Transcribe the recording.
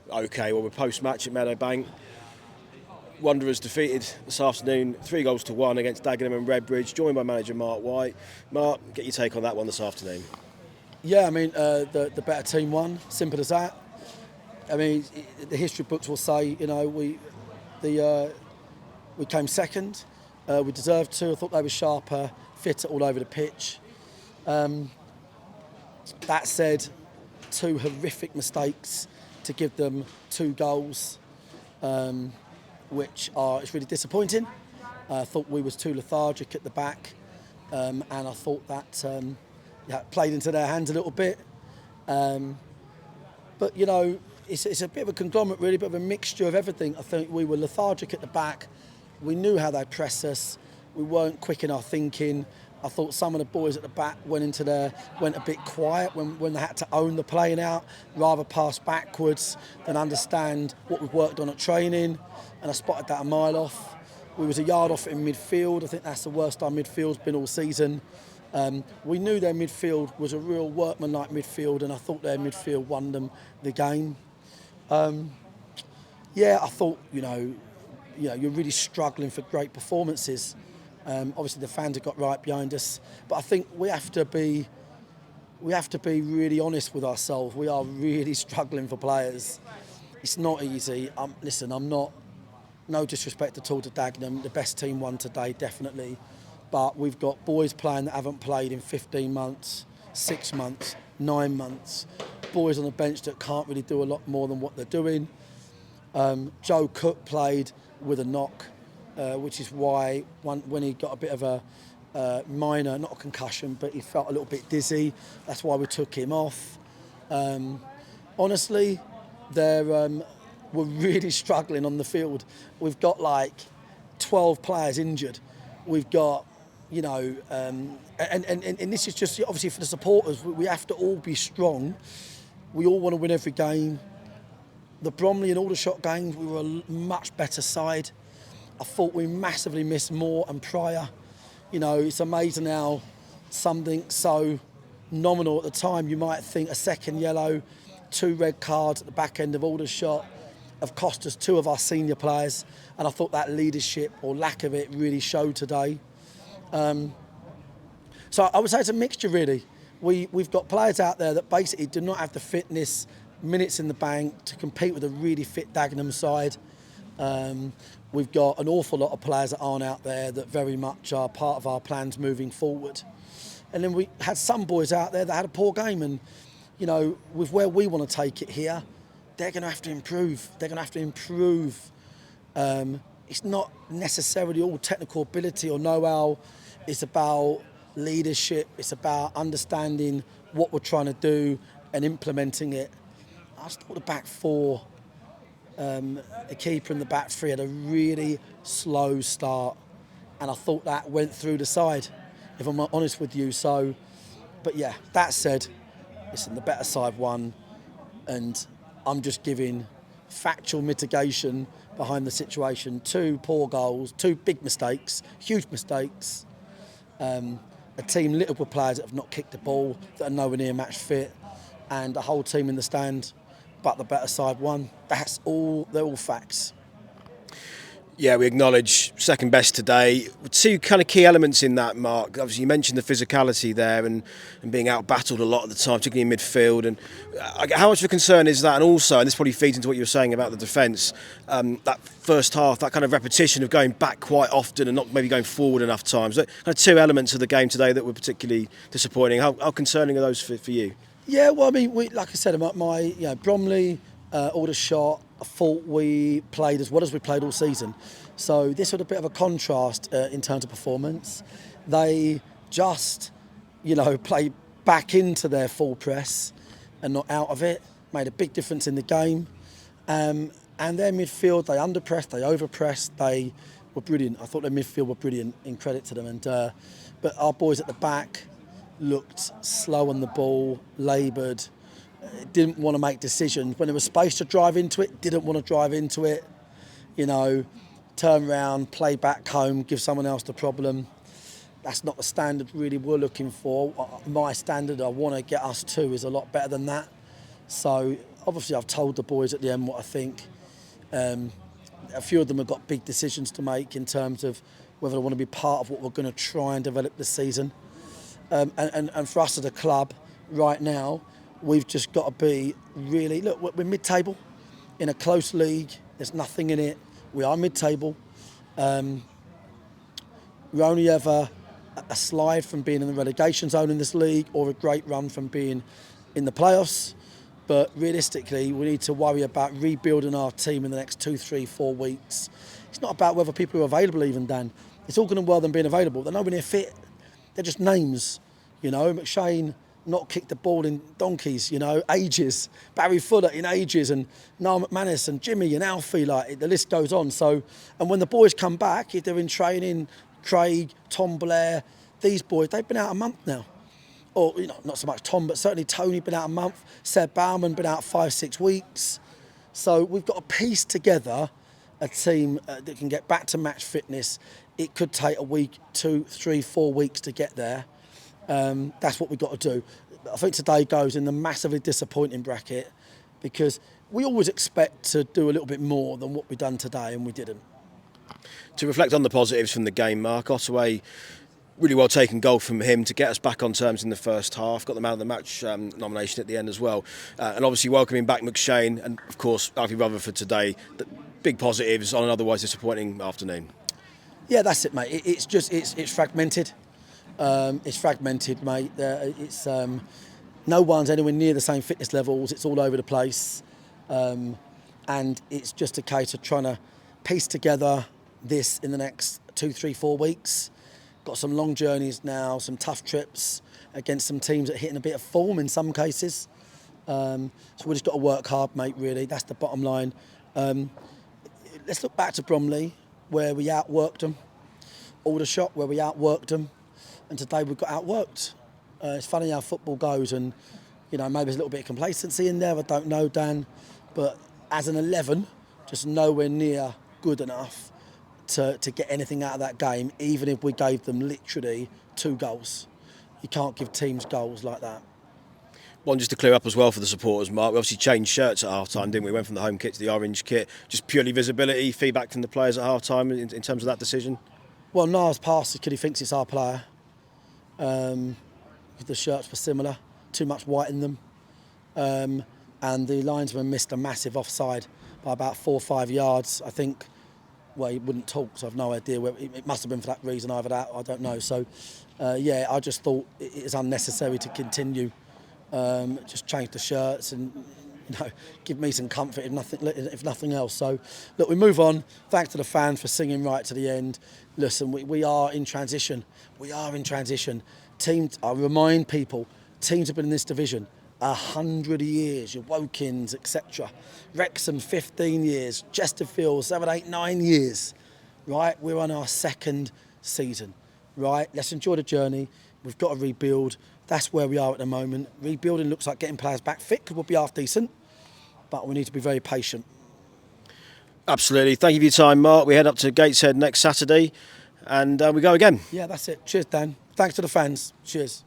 Okay, well, we're post-match at Meadowbank. Wanderers defeated this afternoon 3-1 against Dagenham and Redbridge, joined by manager Mark White. Mark, get your take on that one this afternoon. Yeah, I mean, the better team won. Simple as that. I mean, the history books will say, we came second. We deserved to. I thought they were sharper, fitter all over the pitch. That said, two horrific mistakes to give them 2 goals, it's really disappointing. I thought we was too lethargic at the back, and I thought that played into their hands a little bit. But it's a bit of a conglomerate, really, a bit of a mixture of everything. I think we were lethargic at the back. We knew how they'd press us. We weren't quick in our thinking. I thought some of the boys at the back went a bit quiet when they had to own the playing out, rather pass backwards than understand what we've worked on at training. And I spotted that a mile off. We was a yard off in midfield. I think that's the worst our midfield's been all season. We knew their midfield was a real workmanlike midfield, and I thought their midfield won them the game. I thought, you're really struggling for great performances. Obviously, the fans have got right behind us, but I think we have to be really honest with ourselves. We are really struggling for players. It's not easy. I'm not. No disrespect at all to Dagenham. The best team won today, definitely. But we've got boys playing that haven't played in 15 months, 6 months, 9 months. Boys on the bench that can't really do a lot more than what they're doing. Joe Cook played with a knock, which is why when he got a bit of a minor, not a concussion, but he felt a little bit dizzy. That's why we took him off. Honestly, we're really struggling on the field. We've got like 12 players injured. We've got, and this is just obviously for the supporters. We have to all be strong. We all want to win every game. The Bromley and Aldershot games, we were a much better side. I thought we massively missed Moore and Pryor. It's amazing how something so nominal at the time, you might think a second yellow, 2 red cards at the back end of Aldershot have cost us 2 of our senior players, and I thought that leadership or lack of it really showed today. So I would say it's a mixture, really. We've got players out there that basically do not have the fitness, minutes in the bank to compete with a really fit Dagenham side. We've got an awful lot of players that aren't out there that very much are part of our plans moving forward. And then we had some boys out there that had a poor game, and with where we want to take it here, they're going to have to improve. It's not necessarily all technical ability or know-how. It's about leadership. It's about understanding what we're trying to do and implementing it. I just thought the back 4, the keeper and the back 3 had a really slow start, and I thought that went through the side, if I'm honest with you. But yeah, that said, listen, the better side won, and I'm just giving factual mitigation behind the situation. 2 poor goals, 2 big mistakes, huge mistakes. A team littered with players that have not kicked the ball, that are nowhere near match fit, and a whole team in the stand, but the better side won. They're all facts. Yeah, we acknowledge second best today. 2 kind of key elements in that, Mark. Obviously, you mentioned the physicality there and being out-battled a lot of the time, particularly in midfield. And how much of a concern is that? And also, and this probably feeds into what you were saying about the defence, that first half, that kind of repetition of going back quite often and not maybe going forward enough times. Kind of 2 elements of the game today that were particularly disappointing. How concerning are those for you? Yeah, well, I mean, like I said, Bromley, Aldershot, I thought we played as well as we played all season. So this was a bit of a contrast in terms of performance. They just, played back into their full press and not out of it. Made a big difference in the game. And their midfield, they underpressed, they overpressed, they were brilliant. I thought their midfield were brilliant, in credit to them. But our boys at the back looked slow on the ball, laboured, didn't want to make decisions. When there was space to drive into it, didn't want to drive into it. Turn around, play back home, give someone else the problem. That's not the standard really we're looking for. My standard I want to get us to is a lot better than that. So Obviously, I've told the boys at the end what I think. A few of them have got big decisions to make in terms of whether they want to be part of what we're going to try and develop this season. And for us as a club, right now, we've just got to be really... Look, we're mid-table in a close league. There's nothing in it. We are mid-table. We're only ever a slide from being in the relegation zone in this league or a great run from being in the playoffs. But realistically, we need to worry about rebuilding our team in the next 2, 3, 4 weeks. It's not about whether people are available even, Dan. It's all good and well them being available. They're nowhere near fit. They're just names. You know, McShane not kicked the ball in donkeys, you know, ages. Barry Fuller in ages, and Niall McManus and Jimmy and Alfie, like, the list goes on. So, and when the boys come back, if they're in training, Craig, Tom Blair, these boys, they've been out a month now. Or, you know, not so much Tom, but certainly Tony been out a month. Seb Bauman been out 5, 6 weeks. So we've got to piece together a team that can get back to match fitness. It could take a week, 2, 3, 4 weeks to get there. That's what we've got to do. I think today goes in the massively disappointing bracket because we always expect to do a little bit more than what we've done today, and we didn't. To reflect on the positives from the game, Mark, Ottaway, really well taken goal from him to get us back on terms in the first half. Got the man of the match nomination at the end as well. And obviously welcoming back McShane and, of course, Alfie Rutherford today. Big positives on an otherwise disappointing afternoon. Yeah, that's it, mate. It's fragmented. It's fragmented, mate. No one's anywhere near the same fitness levels. It's all over the place. And it's just a case of trying to piece together this in the next 2, 3, 4 weeks. Got some long journeys now, some tough trips against some teams that are hitting a bit of form in some cases. So we've just got to work hard, mate, really. That's the bottom line. Let's look back to Bromley, where we outworked them. Aldershot, where we outworked them. And today we've got outworked. It's funny how football goes, and, you know, maybe there's a little bit of complacency in there, I don't know, Dan. But as an 11, just nowhere near good enough to get anything out of that game, even if we gave them literally 2 goals. You can't give teams goals like that. One just to clear up as well for the supporters, Mark, we obviously changed shirts at half-time, didn't we? Went from the home kit to the orange kit. Just purely visibility, feedback from the players at half-time in terms of that decision? Well, Niall's passed because he thinks it's our player. The shirts were similar, too much white in them. And the linesman missed a massive offside by about 4 or 5 yards, I think. Well, he wouldn't talk, so I've no idea. It must have been for that reason, either that, I don't know. So, yeah, I just thought it is unnecessary to continue. Just change the shirts and, you know, give me some comfort if nothing else. So, look, we move on. Thanks to the fans for singing right to the end. Listen, we are in transition. We are in transition. Teams, I remind people, teams have been in this division 100 years, your Wokins, etc. Wrexham, 15 years. Chesterfield, 7, 8, 9 years. Right? We're on our 2nd season. Right? Let's enjoy the journey. We've got to rebuild. That's where we are at the moment. Rebuilding looks like getting players back fit because we'll be half decent. But we need to be very patient. Absolutely. Thank you for your time, Mark. We head up to Gateshead next Saturday and we go again. Yeah, that's it. Cheers, Dan. Thanks to the fans. Cheers.